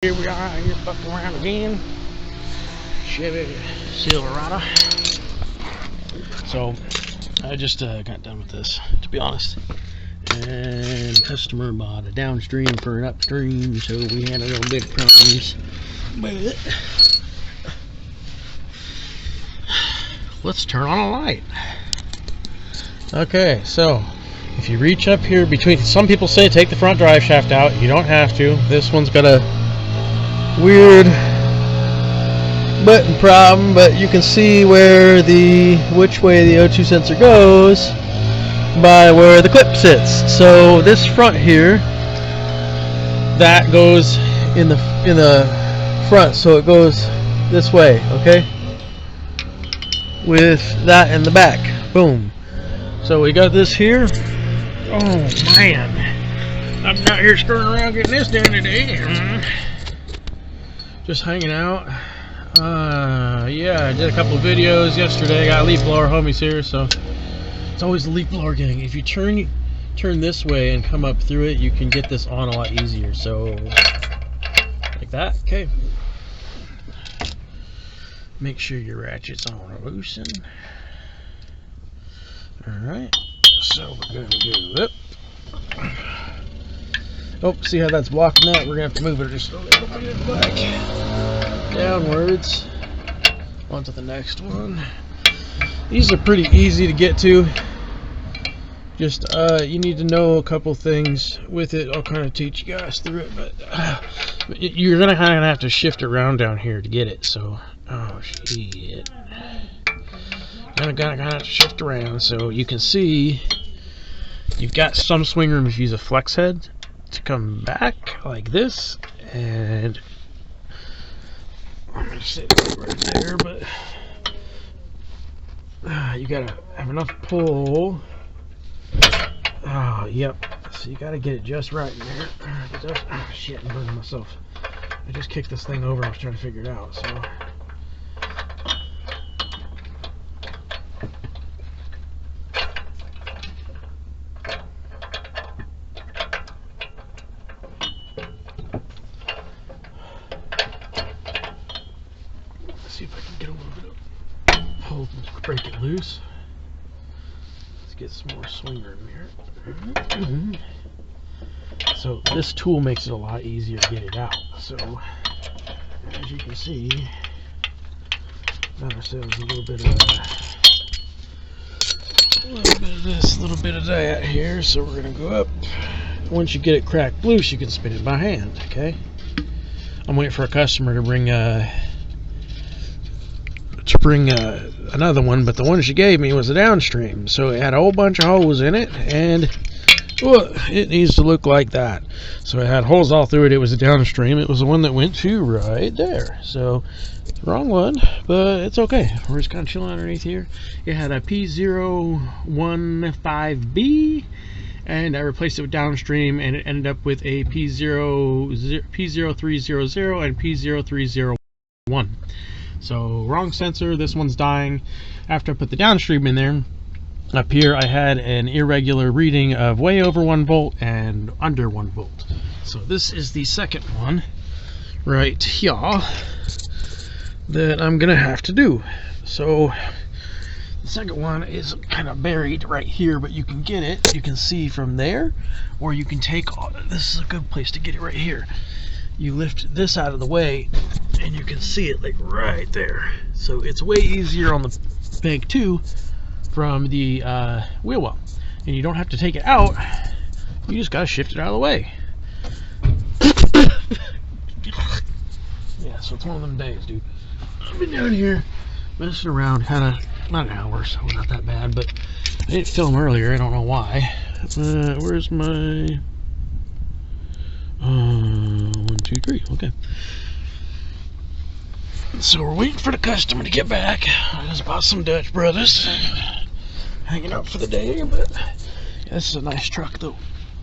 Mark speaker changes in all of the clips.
Speaker 1: Here we are, here fucking around again. Chevy Silverado. So I just got done with this, to be honest. And customer bought a downstream for an upstream, so we had a little bit of problems. But let's turn on a light. Okay, so if you reach up here between, some people say take the front drive shaft out. You don't have to. This one's got a weird button problem, but you can see where which way the O2 sensor goes by where the clip sits. So this front here, that goes in the front, so it goes this way, okay? With that in the back. Boom. So we got this here. Oh man, I'm out here screwing around getting this done today. Just hanging out. Yeah, I did a couple of videos yesterday. Got a leaf blower, homies here, so it's always the leaf blower gang. If you turn this way and come up through it, you can get this on a lot easier. So like that. Okay. Make sure your ratchets on loosen. All right. So we're gonna go up. Oh, see how that's blocking that? We're gonna have to move it just a little bit back, downwards, onto the next one. These are pretty easy to get to. Just you need to know a couple things with it. I'll kind of teach you guys through it, but you're gonna kind of have to shift around down here to get it. So, oh shit, gonna kind of have to shift around so you can see. You've got some swing room if you use a flex head to come back like this, and I'm gonna sit right there, but you gotta have enough pull. Oh, yep. So you gotta get it just right in there. Oh shit, I'm burning myself. I just kicked this thing over. I was trying to figure it out. So. See if I can get a little bit of pull and break it loose. Let's get some more swing room here. So this tool makes it a lot easier to get it out. So as you can see, got ourselves a little bit of this, a little bit of that here. So we're gonna go up. Once you get it cracked loose, you can spin it by hand. Okay. I'm waiting for a customer to bring another one, but the one she gave me was a downstream, so it had a whole bunch of holes in it, and it needs to look like that. So it had holes all through it. It was a downstream. It was the one that went to right there. So wrong one, but it's okay. We're just kind of chilling underneath here. It had a P015B, and I replaced it with downstream, and it ended up with a P0300 and P0301. So wrong sensor, this one's dying. After I put the downstream in there, up here I had an irregular reading of way over 1 volt and under 1 volt. So this is the second one right here that I'm gonna have to do. So the second one is kind of buried right here, but you can get it, you can see from there, or you can take, this is a good place to get it right here. You lift this out of the way and you can see it like right there. So it's way easier on the bank too from the wheel well. And you don't have to take it out, you just gotta shift it out of the way. Yeah, so it's one of them days, dude. I've been down here messing around, kinda, not an hour, so not that bad, but I didn't film earlier, I don't know why. Where's my 1, 2, 3, okay. So we're waiting for the customer to get back. I just bought some Dutch Brothers, hanging out for the day, but yeah, this is a nice truck though.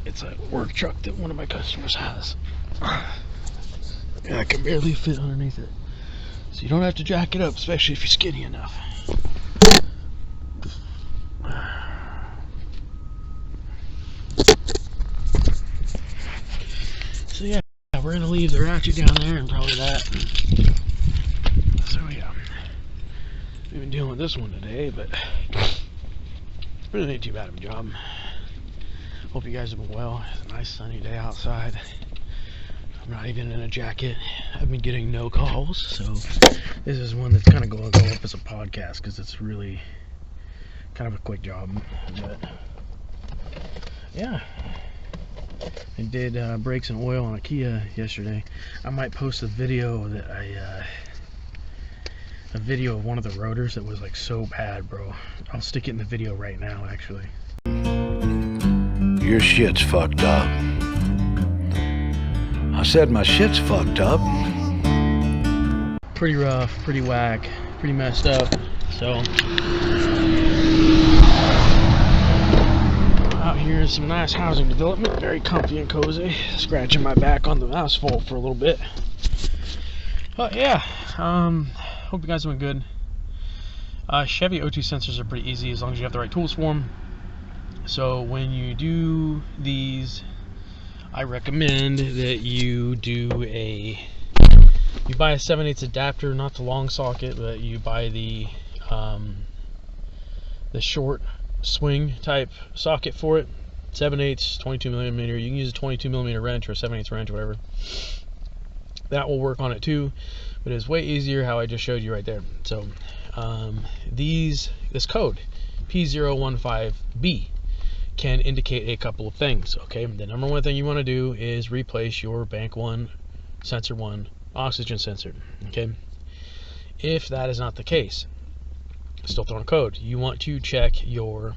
Speaker 1: It's a work truck that one of my customers has. And I can barely fit underneath it. So you don't have to jack it up, especially if you're skinny enough. So yeah, we're gonna leave the ratchet down there and probably that. So yeah, we've been dealing with this one today, but really ain't too bad of a job. Hope you guys have been well. It's a nice sunny day outside. I'm not even in a jacket. I've been getting no calls, so this is one that's kind of going to go up as a podcast because it's really kind of a quick job. But yeah, I did brakes and oil on a Kia yesterday. I might post a video that a video of one of the rotors that was like so bad, bro. I'll stick it in the video right now, actually.
Speaker 2: Your shit's fucked up. I said my shit's fucked up.
Speaker 1: Pretty rough, pretty whack, pretty messed up. So out here is some nice housing development, very comfy and cozy. Scratching my back on the asphalt for a little bit. But yeah, hope you guys are doing good. Chevy O2 sensors are pretty easy as long as you have the right tools for them. So when you do these, I recommend that you buy a 7/8 adapter, not the long socket, but you buy the short swing type socket for it. 7/8, 22mm. You can use a 22mm wrench or a 7/8 wrench, whatever. That will work on it too, but it's way easier how I just showed you right there. So this code P015B can indicate a couple of things. Okay, the number one thing you want to do is replace your bank 1 sensor 1 oxygen sensor. Okay, if that is not the case, still throwing a code, you want to check your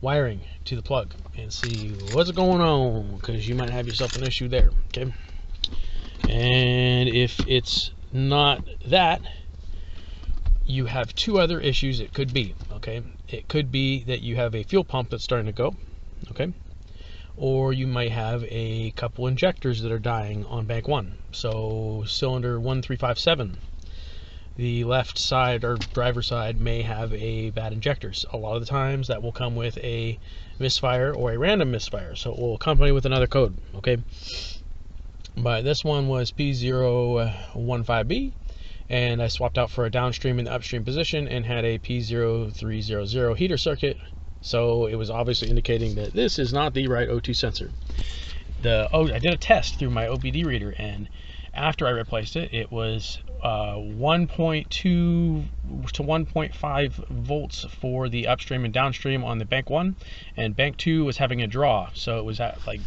Speaker 1: wiring to the plug and see what's going on, because you might have yourself an issue there. Okay, and if it's not that, you have two other issues it could be. Okay, it could be that you have a fuel pump that's starting to go, okay, or you might have a couple injectors that are dying on bank 1. So cylinder 1357, the left side or driver side may have a bad injectors. A lot of the times that will come with a misfire or a random misfire, so it will accompany with another code. Okay, but this one was P015B, and I swapped out for a downstream in the upstream position and had a P0300 heater circuit, so it was obviously indicating that this is not the right O2 sensor. I did a test through my OBD reader, and after I replaced it, it was 1.2 to 1.5 volts for the upstream and downstream on the bank 1, and bank 2 was having a draw, so it was at like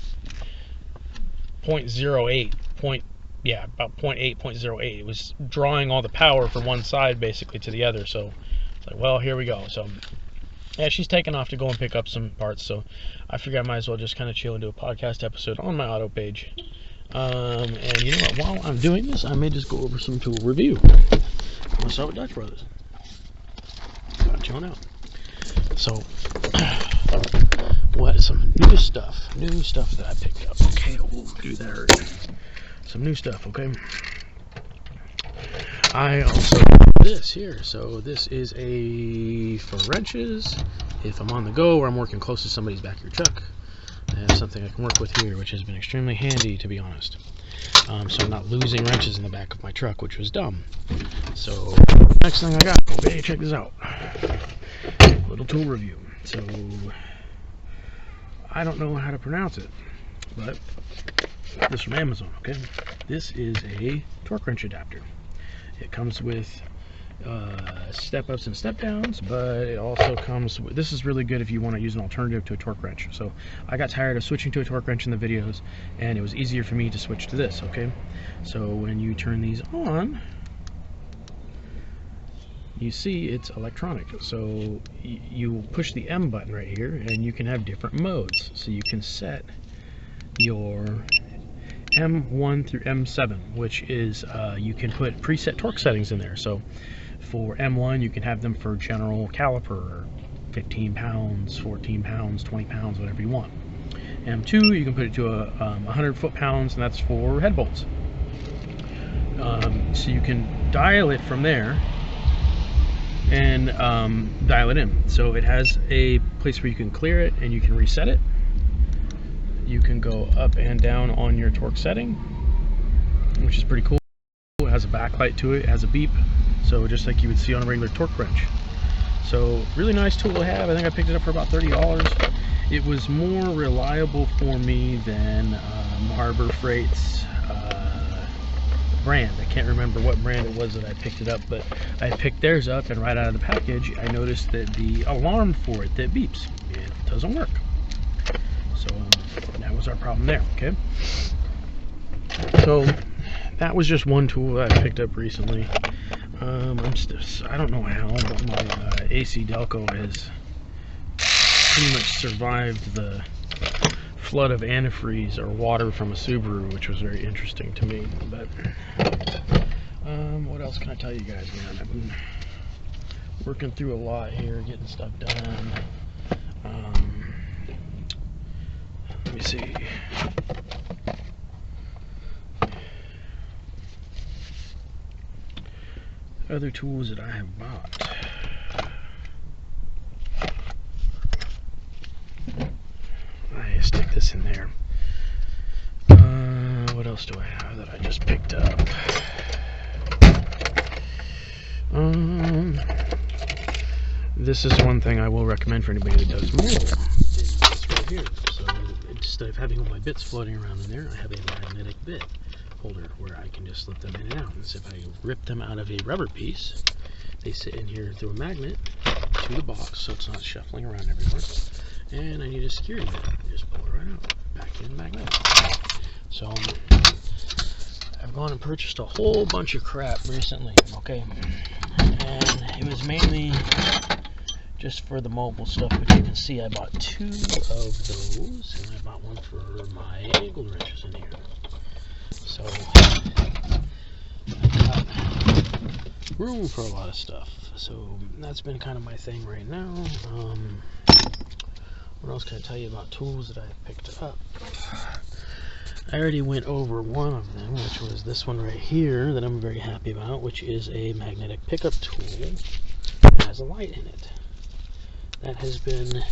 Speaker 1: 0.08, about 0.8, 0.08. It was drawing all the power from one side basically to the other. So it's like, well, here we go. So yeah, she's taken off to go and pick up some parts, so I figured I might as well just kind of chill and do a podcast episode on my auto page. And you know what, while I'm doing this, I may just go over some tool review. I'm gonna start with Dutch Brothers. Chilling out. So some new stuff that I picked up. Okay, we'll do that. Some new stuff, okay. I also have this here. So this is for wrenches. If I'm on the go or I'm working close to somebody's back of your truck, I have something I can work with here, which has been extremely handy, to be honest. So I'm not losing wrenches in the back of my truck, which was dumb. So next thing I got, okay, check this out. Little tool review. So I don't know how to pronounce it, but this is from Amazon. Okay, this is a torque wrench adapter. It comes with step ups and step downs, but it also comes with, this is really good if you want to use an alternative to a torque wrench. So I got tired of switching to a torque wrench in the videos, and it was easier for me to switch to this. Okay, so when you turn these on, you see it's electronic. So you push the M button right here, and you can have different modes. So you can set your M1 through M7, which is you can put preset torque settings in there. So for M1, you can have them for general caliper, 15 pounds, 14 pounds, 20 pounds, whatever you want. M2, you can put it to 100 foot-pounds, and that's for head bolts. So you can dial it from there and dial it in. So it has a place where you can clear it and you can reset it. you can go up and down on your torque setting, which is pretty cool. It has a backlight to it, it has a beep, so just like you would see on a regular torque wrench. So really nice tool to have. I think I picked it up for about $30. It was more reliable for me than Harbor Freight's brand. I can't remember what brand it was that I picked it up, but I picked theirs up, and right out of the package I noticed that the alarm for it that beeps, it doesn't work. So that was our problem there. Okay, so that was just one tool that I picked up recently. I don't know how, but my AC Delco has pretty much survived the flood of antifreeze or water from a Subaru, which was very interesting to me. But what else can I tell you guys, man? I've been working through a lot here, getting stuff done. Let me see. Other tools that I have bought. I stick this in there. What else do I have that I just picked up? This is one thing I will recommend for anybody that does mobile. Is this right here. So instead of having all my bits floating around in there, I have a magnetic bit holder where I can just slip them in and out. And so if I rip them out of a rubber piece, they sit in here through a magnet to the box, so it's not shuffling around everywhere. And I need a security bit. Just pull it right out, back in the magnet. So I've gone and purchased a whole bunch of crap recently, okay? And it was mainly just for the mobile stuff, but you can see I bought 2 of those, and I bought one for my angle wrenches in here. So I've got room for a lot of stuff. So that's been kind of my thing right now. What else can I tell you about tools that I picked up? I already went over one of them, which was this one right here that I'm very happy about, which is a magnetic pickup tool that has a light in it. That has been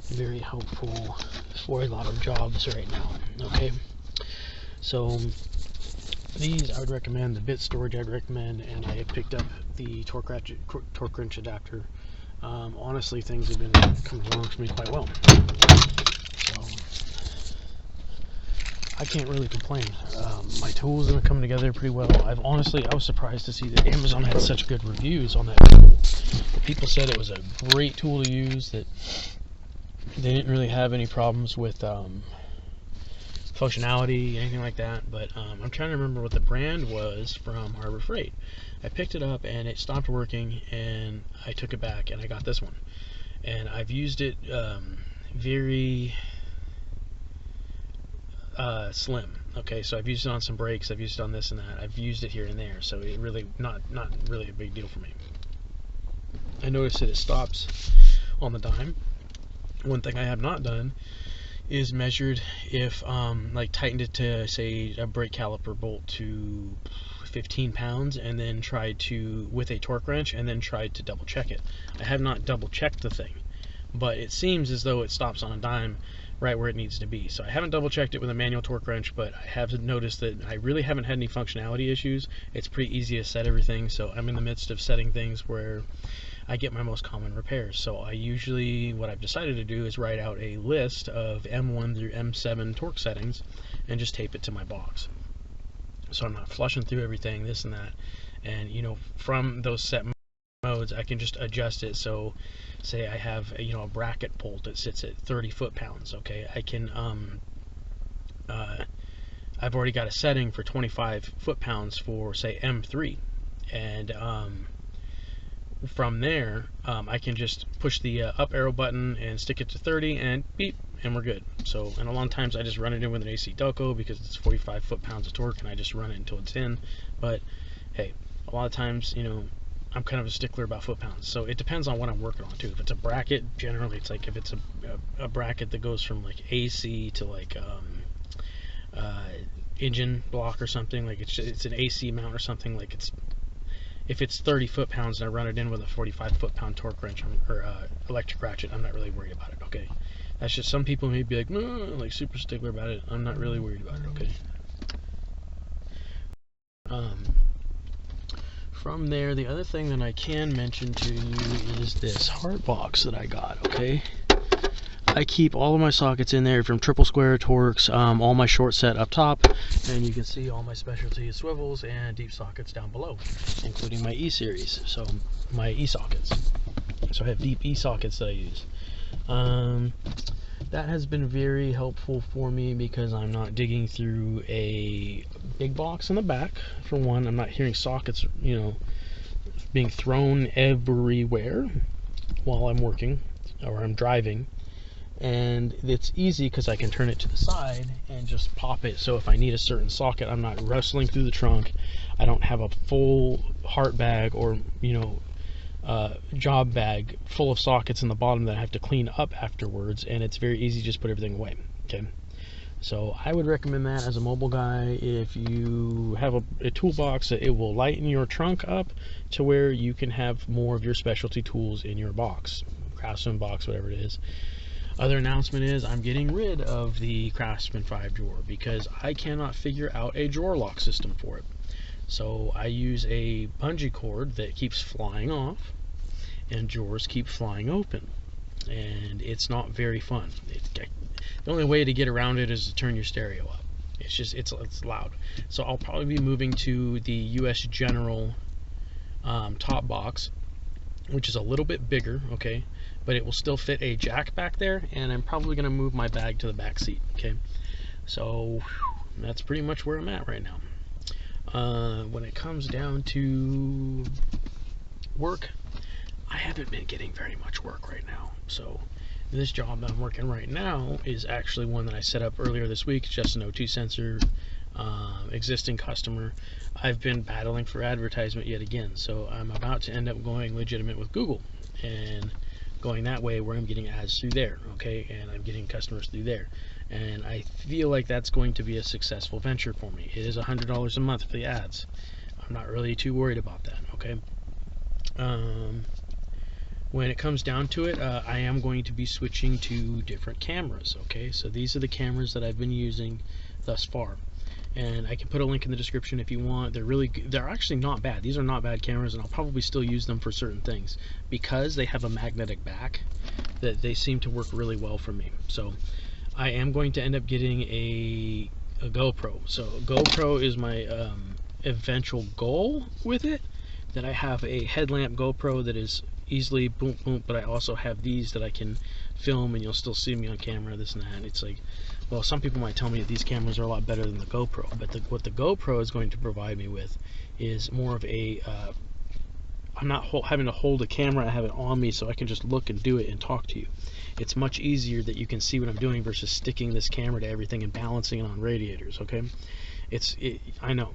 Speaker 1: very helpful for a lot of jobs right now. Okay, so these I would recommend, the bit storage I'd recommend, and I have picked up the torque wrench adapter. Honestly, things have been coming along for me quite well. So I can't really complain. My tools have been coming together pretty well. I was surprised to see that Amazon had such good reviews on that tool. People said it was a great tool to use, that they didn't really have any problems with functionality, anything like that. But I'm trying to remember what the brand was from Harbor Freight. I picked it up and it stopped working, and I took it back and I got this one. And I've used it very slim. Okay, so I've used it on some brakes, I've used it on this and that, I've used it here and there, so it really not really a big deal for me. I noticed that it stops on the dime. One thing I have not done is measured if like tightened it to, say, a brake caliper bolt to 15 pounds and then tried to, with a torque wrench, and then tried to double check it. I have not double checked the thing, but it seems as though it stops on a dime right where it needs to be. So I haven't double checked it with a manual torque wrench, but I have noticed that I really haven't had any functionality issues. It's pretty easy to set everything, so I'm in the midst of setting things where I get my most common repairs. So I usually, what I've decided to do is write out a list of M1 through M7 torque settings and just tape it to my box, so I'm not flushing through everything, this and that. And you know, from those set modes, I can just adjust it. So say I have a bracket bolt that sits at 30 foot-pounds. Okay, I can I've already got a setting for 25 foot-pounds for, say, M3, and from there I can just push the up arrow button and stick it to 30 and beep, and we're good. So, and a lot of times I just run it in with an AC Delco because it's 45 foot-pounds of torque, and I just run it until it's in. But hey, a lot of times, I'm kind of a stickler about foot-pounds, so it depends on what I'm working on too. If it's a bracket, generally it's like, if it's a bracket that goes from like AC to like engine block or something, like it's an AC mount or something, like if it's 30 foot-pounds and I run it in with a 45 foot-pound torque wrench or electric ratchet, I'm not really worried about it. Okay, That's just, some people may be like, no, like super stickler about it. I'm not really worried about it, okay? From there, the other thing that I can mention to you is this heart box that I got, okay? I keep all of my sockets in there, from triple square Torx, all my short set up top, and you can see all my specialty swivels and deep sockets down below, including my E-series, so my E-sockets. So I have deep E-sockets that I use. That has been very helpful for me because I'm not digging through a big box in the back. For one, I'm not hearing sockets, you know, being thrown everywhere while I'm working or I'm driving. And it's easy because I can turn it to the side and just pop it. So if I need a certain socket, I'm not wrestling through the trunk. I don't have a full heart bag or, you know, job bag full of sockets in the bottom that I have to clean up afterwards, and it's very easy to just put everything away. Okay, so I would recommend that as a mobile guy. If you have a toolbox, that it will lighten your trunk up to where you can have more of your specialty tools in your box, Craftsman box, whatever it is. Other announcement is I'm getting rid of the Craftsman 5 drawer because I cannot figure out a drawer lock system for it. So I use a bungee cord that keeps flying off, and drawers keep flying open, and it's not very fun. The only way to get around it is to turn your stereo up. It's just, it's loud. So I'll probably be moving to the US General top box, which is a little bit bigger, okay, but it will still fit a jack back there, and I'm probably going to move my bag to the back seat, okay. So that's pretty much where I'm at right now. When it comes down to work, I haven't been getting very much work right now. So this job that I'm working right now is actually one that I set up earlier this week. It's just an O2 sensor, existing customer. I've been battling for advertisement yet again, so I'm about to end up going legitimate with Google and going that way where I'm getting ads through there, okay, and I'm getting customers through there. And I feel like that's going to be a successful venture for me. It is $100 a month for the ads. I'm not really too worried about that, okay? When it comes down to it, I am going to be switching to different cameras, okay? So these are the cameras that I've been using thus far. And I can put a link in the description if you want. They're really good. They're actually not bad. These are not bad cameras, and I'll probably still use them for certain things because they have a magnetic back. That they seem to work really well for me. So I am going to end up getting a GoPro. So GoPro is my eventual goal with it. That I have a headlamp GoPro that is easily boom boom, but I also have these that I can film and you'll still see me on camera, this and that. And it's like, well, some people might tell me that these cameras are a lot better than the GoPro, but what the GoPro is going to provide me with is more of a I'm not having to hold a camera. I have it on me so I can just look and do it and talk to you. It's much easier that you can see what I'm doing versus sticking this camera to everything and balancing it on radiators, okay? I know.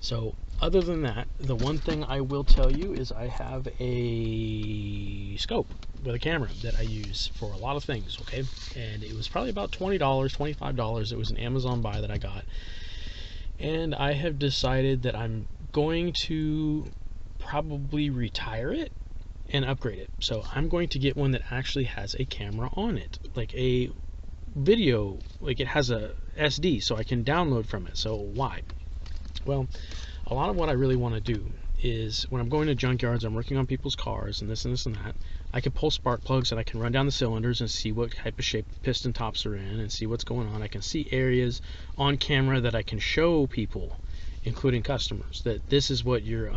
Speaker 1: So other than that, the one thing I will tell you is I have a scope with a camera that I use for a lot of things, okay? And it was probably about $20, $25. It was an Amazon buy that I got. And I have decided that I'm going to probably retire it and upgrade it. So I'm going to get one that actually has a camera on it, like a video, like it has a SD so I can download from it. So why? Well, a lot of what I really want to do is when I'm going to junkyards, I'm working on people's cars and this and this and that, I can pull spark plugs and I can run down the cylinders and see what type of shape the piston tops are in and see what's going on. I can see areas on camera that I can show people, including customers, that this is what your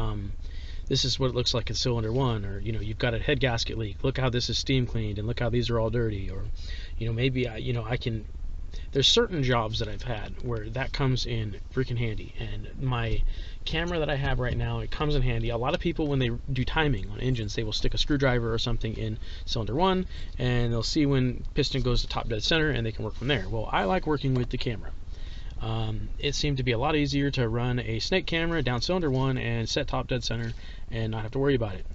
Speaker 1: this is what it looks like in cylinder 1, or you know, you've got a head gasket leak, look how this is steam cleaned and look how these are all dirty. Or you know, maybe I can, there's certain jobs that I've had where that comes in freaking handy, and my camera that I have right now, it comes in handy. A lot of people, when they do timing on engines, they will stick a screwdriver or something in cylinder 1 and they'll see when piston goes to top dead center and they can work from there. Well, I like working with the camera. It seemed to be a lot easier to run a snake camera down cylinder 1 and set top dead center and not have to worry about it.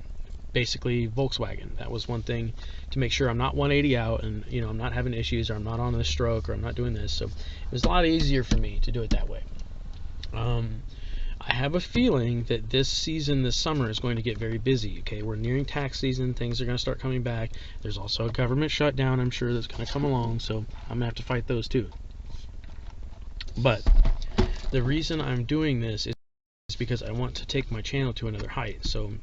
Speaker 1: Basically Volkswagen, that was one thing to make sure I'm not 180 out and you know I'm not having issues, or I'm not on a stroke, or I'm not doing this. So it was a lot easier for me to do it that way. I have a feeling that this season, this summer, is going to get very busy. Okay, we're nearing tax season. Things are going to start coming back. There's also a government shutdown, I'm sure, that's going to come along. So I'm going to have to fight those too. But the reason I'm doing this is because I want to take my channel to another height. So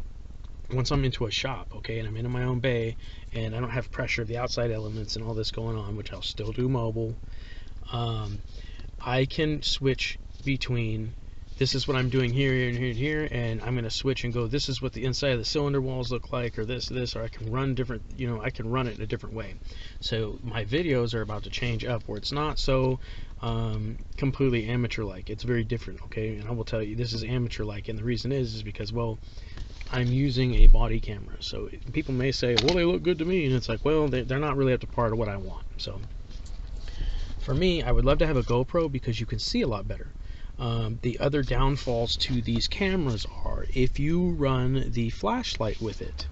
Speaker 1: once I'm into a shop, okay, and I'm in my own bay, and I don't have pressure of the outside elements and all this going on, which I'll still do mobile, I can switch between this is what I'm doing here and here and here, and I'm going to switch and go, this is what the inside of the cylinder walls look like, or this, or I can run different, I can run it in a different way. So my videos are about to change up where it's not so completely amateur-like. It's very different, okay? And I will tell you, this is amateur-like, and the reason is because, well, I'm using a body camera. So people may say, well, they look good to me, and it's like, well, they're not really up to par to what I want. So for me, I would love to have a GoPro because you can see a lot better. The other downfalls to these cameras are if you run the flashlight with it,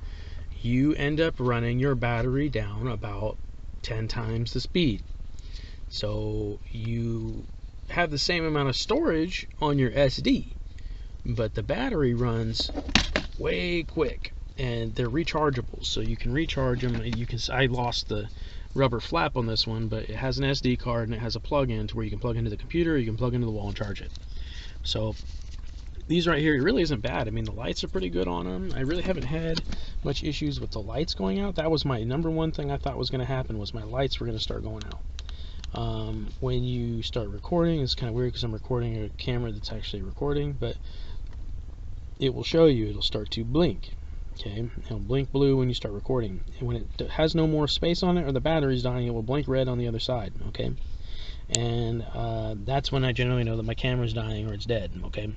Speaker 1: you end up running your battery down about 10 times the speed. So you have the same amount of storage on your SD, but the battery runs way quick, and they're rechargeable, so you can recharge them. I lost the rubber flap on this one, but it has an SD card and it has a plug-in to where you can plug into the computer, you can plug into the wall and charge it. So these right here, it really isn't bad. I mean, the lights are pretty good on them. I really haven't had much issues with the lights going out. That was my number one thing I thought was going to happen, was my lights were going to start going out. When you start recording, it's kind of weird because I'm recording a camera that's actually recording, but it will show you, it'll start to blink. Okay, it'll blink blue when you start recording, and when it has no more space on it or the battery's dying, it will blink red on the other side. Okay, and that's when I generally know that my camera's dying or it's dead. Okay,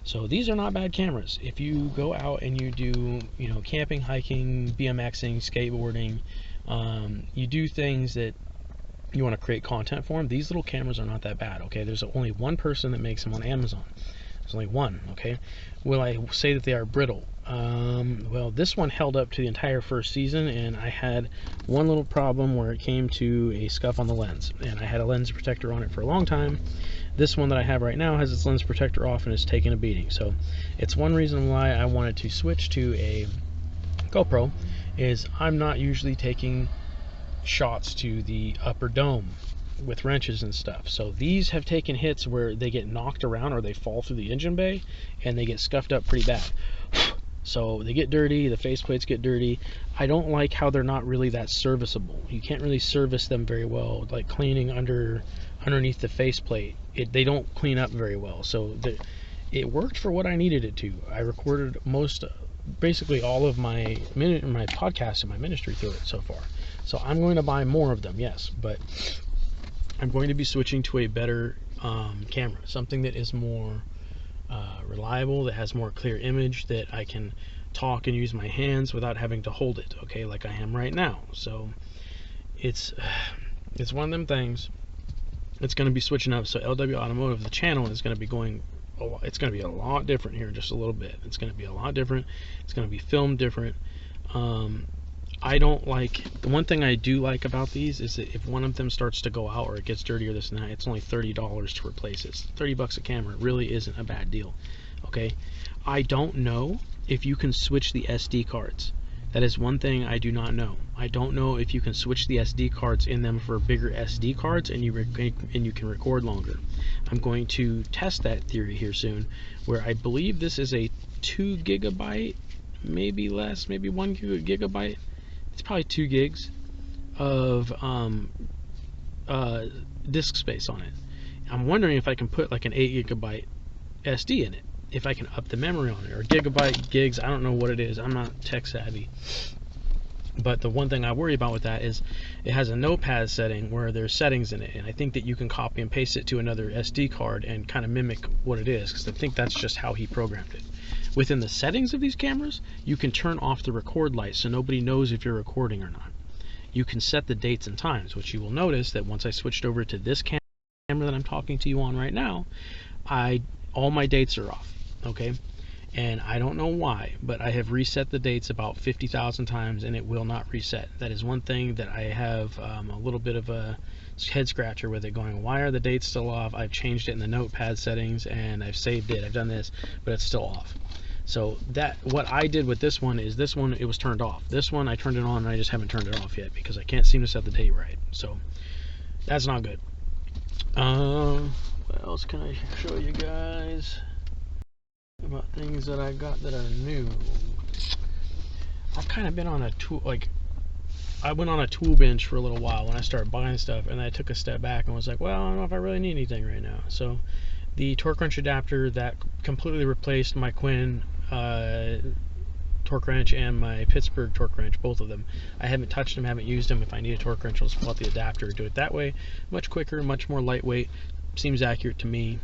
Speaker 1: so these are not bad cameras. If you go out and you do, camping, hiking, BMXing, skateboarding, you do things that you want to create content for them, these little cameras are not that bad. Okay, there's only one person that makes them on Amazon. There's only one. Okay, will I say that they are brittle? Well, this one held up to the entire first season, and I had one little problem where it came to a scuff on the lens, and I had a lens protector on it for a long time. This one that I have right now has its lens protector off and is taking a beating. So it's one reason why I wanted to switch to a GoPro, is I'm not usually taking shots to the upper dome with wrenches and stuff. So these have taken hits where they get knocked around or they fall through the engine bay and they get scuffed up pretty bad. So they get dirty, the faceplates get dirty. I don't like how they're not really that serviceable. You can't really service them very well, like cleaning underneath the faceplate. They don't clean up very well. So it worked for what I needed it to. I recorded basically all of my podcast and my ministry through it so far. So I'm going to buy more of them, yes, but I'm going to be switching to a better camera, something that is more reliable, that has more clear image, that I can talk and use my hands without having to hold it, okay, like I am right now. So it's one of them things. It's going to be switching up. So LW Automotive, the channel, is going to be going, it's going to be a lot different here in just a little bit. It's going to be a lot different. It's going to be filmed different. I don't like, the one thing I do like about these is that if one of them starts to go out or it gets dirty or this and that, it's only $30 to replace it. 30 bucks a camera. It really isn't a bad deal. Okay, I don't know if you can switch the SD cards. That is one thing I do not know. I don't know if you can switch the SD cards in them for bigger SD cards and you can record longer. I'm going to test that theory here soon, where I believe this is a 2 gigabyte, maybe less, maybe 1 gigabyte. It's probably 2 gigs of disk space on it. I'm wondering if I can put like an 8 gigabyte SD in it, if I can up the memory on it, or gigabyte, gigs, I don't know what it is. I'm not tech savvy. But the one thing I worry about with that is it has a notepad setting where there's settings in it, and I think that you can copy and paste it to another SD card and kind of mimic what it is, because I think that's just how he programmed it. Within the settings of these cameras, you can turn off the record light so nobody knows if you're recording or not. You can set the dates and times, which you will notice that once I switched over to this camera that I'm talking to you on right now, all my dates are off, okay? And I don't know why, but I have reset the dates about 50,000 times and it will not reset. That is one thing that I have a little bit of a head scratcher with it, going, why are the dates still off? I've changed it in the notepad settings and I've saved it, I've done this, but it's still off. So that, what I did with this one is, this one, it was turned off. This one I turned it on and I just haven't turned it off yet because I can't seem to set the date right. So that's not good. What else can I show you guys about things that I got that are new? I've kind of been on a tool, like, I went on a tool binge for a little while when I started buying stuff, and I took a step back and was like, well, I don't know if I really need anything right now. So the torque wrench adapter that completely replaced my Quinn torque wrench and my Pittsburgh torque wrench, both of them, I haven't touched them, haven't used them. If I need a torque wrench, I'll just pull out the adapter, do it that way. Much quicker, much more lightweight, seems accurate to me.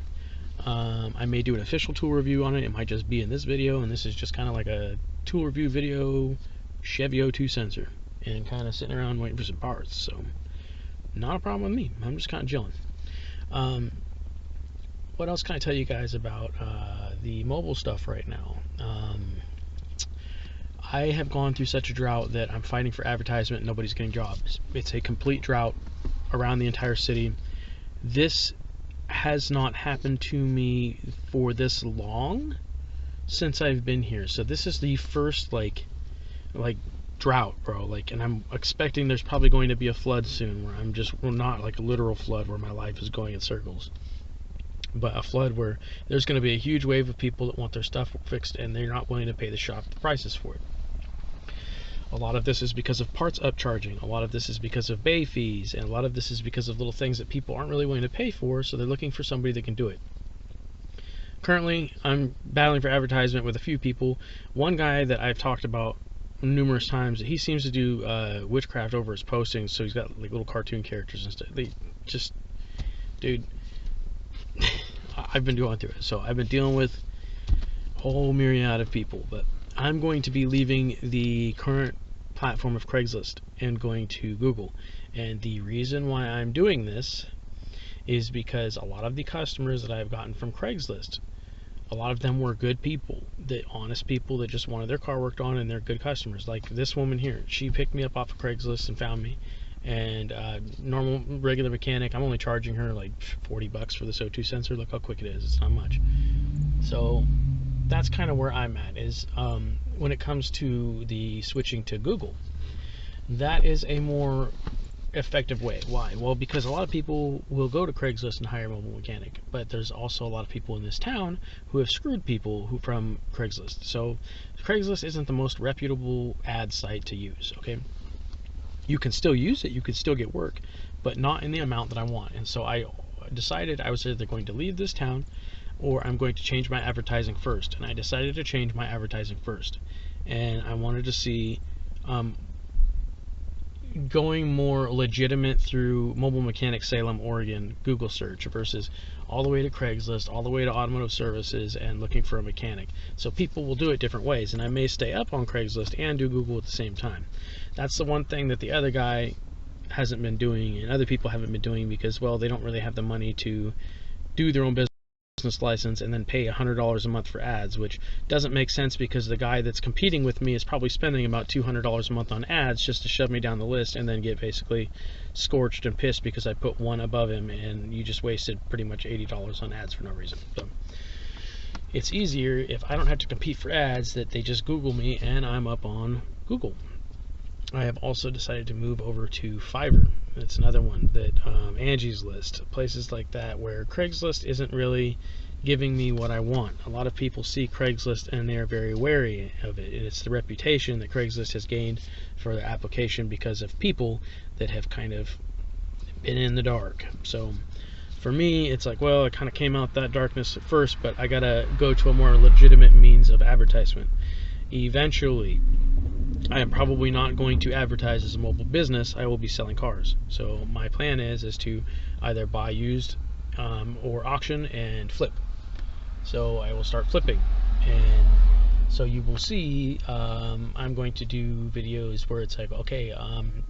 Speaker 1: I may do an official tool review on it. It might just be in this video, and this is just kind of like a tool review video, Chevy 02 sensor, and kind of sitting around waiting for some parts. So not a problem with me. I'm just kind of chilling. What else can I tell you guys about the mobile stuff right now? I have gone through such a drought that I'm fighting for advertisement and nobody's getting jobs. It's a complete drought around the entire city. This has not happened to me for this long since I've been here. So this is the first like drought, bro. Like, and I'm expecting there's probably going to be a flood soon where I'm just, well, not like a literal flood where my life is going in circles, but a flood where there's going to be a huge wave of people that want their stuff fixed and they're not willing to pay the shop the prices for it. A lot of this is because of parts upcharging. A lot of this is because of bay fees, and a lot of this is because of little things that people aren't really willing to pay for, so they're looking for somebody that can do it. Currently, I'm battling for advertisement with a few people. One guy that I've talked about numerous times, he seems to do witchcraft over his postings, so he's got like little cartoon characters and stuff. They just, dude, I've been going through it. So I've been dealing with a whole myriad of people, but I'm going to be leaving the current platform of Craigslist and going to Google. And the reason why I'm doing this is because a lot of the customers that I've gotten from Craigslist, a lot of them were good people, the honest people that just wanted their car worked on, and they're good customers. Like this woman here, she picked me up off of Craigslist and found me. And normal regular mechanic, I'm only charging her like $40 for this O2 sensor. Look how quick it is. It's not much. So that's kind of where I'm at, is when it comes to the switching to Google. That is a more effective way. Why? Well, because a lot of people will go to Craigslist and hire a mobile mechanic, but there's also a lot of people in this town who have screwed people who from Craigslist. So Craigslist isn't the most reputable ad site to use, okay? You can still use it, you can still get work, but not in the amount that I want. And so I decided I was either going to leave this town or I'm going to change my advertising first. And I decided to change my advertising first. And I wanted to see going more legitimate through Mobile Mechanic Salem, Oregon, Google search, versus all the way to Craigslist, all the way to Automotive Services and looking for a mechanic. So people will do it different ways, and I may stay up on Craigslist and do Google at the same time. That's the one thing that the other guy hasn't been doing and other people haven't been doing, because, well, they don't really have the money to do their own business license and then pay $100 a month for ads, which doesn't make sense, because the guy that's competing with me is probably spending about $200 a month on ads just to shove me down the list and then get basically scorched and pissed because I put one above him and you just wasted pretty much $80 on ads for no reason. So it's easier if I don't have to compete for ads that they just Google me and I'm up on Google. I have also decided to move over to Fiverr. It's another one that Angie's List, places like that, where Craigslist isn't really giving me what I want. A lot of people see Craigslist and they're very wary of it. It's the reputation that Craigslist has gained for their application because of people that have kind of been in the dark. So for me, it's like, well, I kind of came out that darkness at first, but I gotta go to a more legitimate means of advertisement. Eventually, I am probably not going to advertise as a mobile business. I will be selling cars. So my plan is to either buy used or auction and flip. So I will start flipping, and so you will see I'm going to do videos where it's like, okay,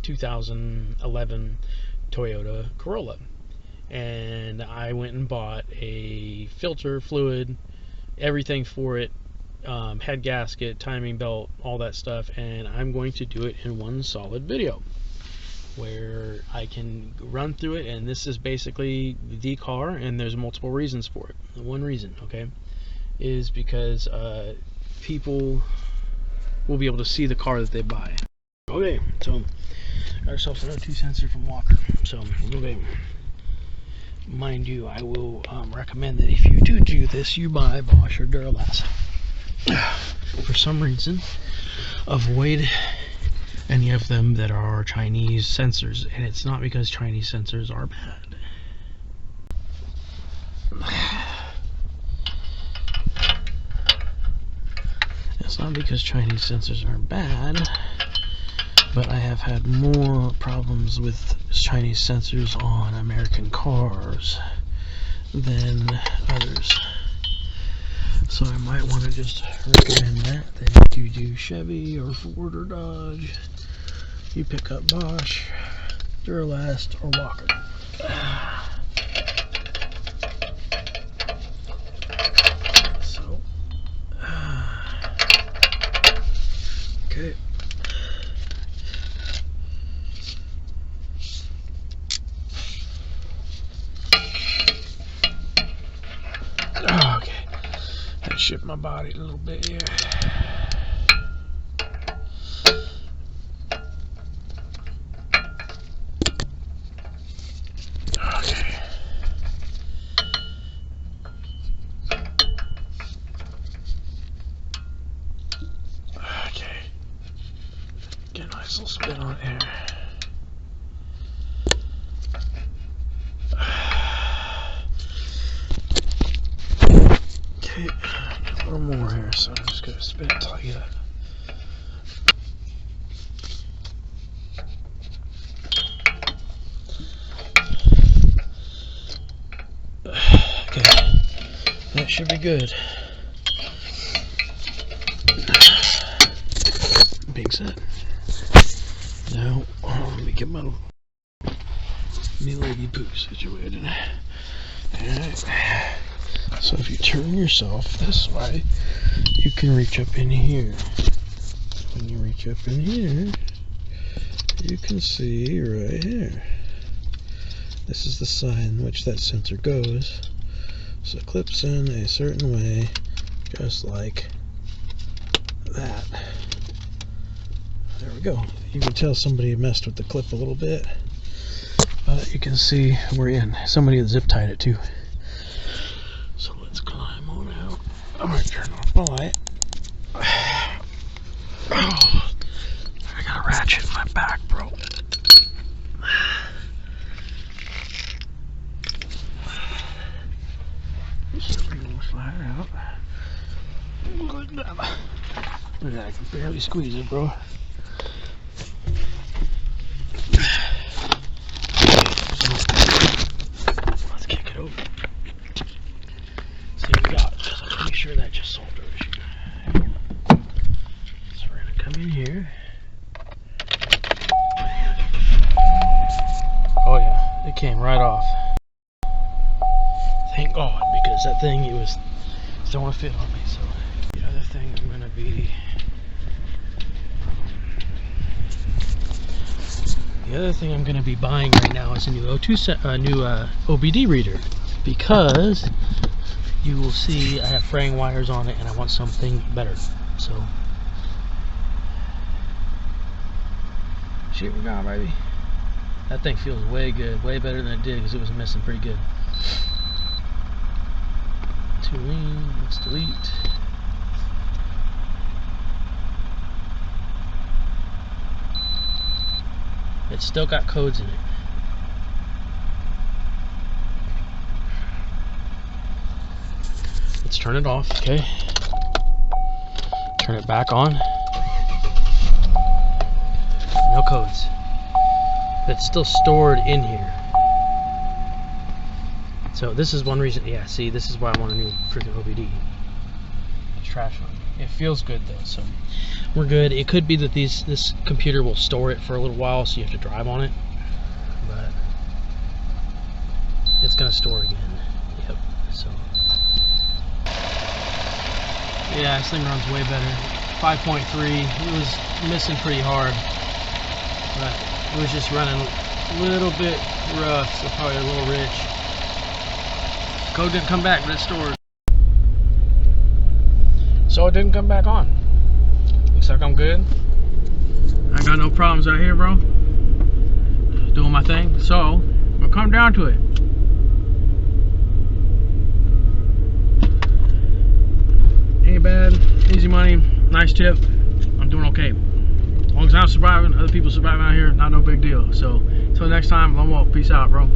Speaker 1: 2011 Toyota Corolla, and I went and bought a filter, fluid, everything for it head gasket, timing belt, all that stuff, and I'm going to do it in one solid video where I can run through it. And this is basically the car, and there's multiple reasons for it. The one reason, okay, is because people will be able to see the car that they buy. Okay, so got ourselves an O2 sensor from Walker. So, okay, mind you, I will recommend that if you do this, you buy Bosch or Duralast. For some reason, avoid any of them that are Chinese sensors, and it's not because Chinese sensors are bad. It's not because Chinese sensors are bad, but I have had more problems with Chinese sensors on American cars than others. So I might want to just recommend that if you do Chevy or Ford or Dodge, you pick up Bosch, Duralast, or Walker. So, okay. Okay. That shift my body a little bit here. Okay. Okay. Get a nice little spin on it here. Okay, a little more here, so I'm just going to spin it until I get it. Okay, that should be good. Being said, now let me get my lady poo situated. Alright. So if you turn yourself this way, you can reach up in here. When you reach up in here, you can see right here. This is the side in which that sensor goes. So it clips in a certain way, just like that. There we go. You can tell somebody messed with the clip a little bit, but you can see we're in. Somebody had zip tied it too. So let's climb on out. I'm gonna turn off the light. Oh, I got a ratchet in my back, bro. So we're gonna slide her out. Look at that. I can barely squeeze it, bro. Let's kick it over. See what we got. So I'm pretty sure that just solved our issue. So we're gonna come in here. Oh yeah, it came right off. Thank God, because that thing, it was throwing a fit on me. So the other thing I'm gonna be, buying right now is a new OBD reader, because you will see I have fraying wires on it and I want something better. So shit, we're gone, baby. That thing feels way good, way better than it did, because it was missing pretty good. Too lean, let's delete. It's still got codes in it. Let's turn it off, okay? Turn it back on. No codes. It's still stored in here. So this is one reason, yeah, see, this is why I want a new freaking OBD. It's trash on it. It feels good though, so we're good. It could be that this computer will store it for a little while, so you have to drive on it, but it's gonna store again. Yep. So Yeah, this thing runs way better. 5.3. It was missing pretty hard, but it was just running a little bit rough, so probably a little rich. Code didn't come back, but it's stored. So it didn't come back on. Looks like I'm good. I got no problems out here, bro. Doing my thing. So we'll come down to it. Ain't bad, easy money, nice tip. I'm doing okay. As long as I'm surviving, other people surviving out here, not no big deal. So until next time, I'm off. Peace out, bro.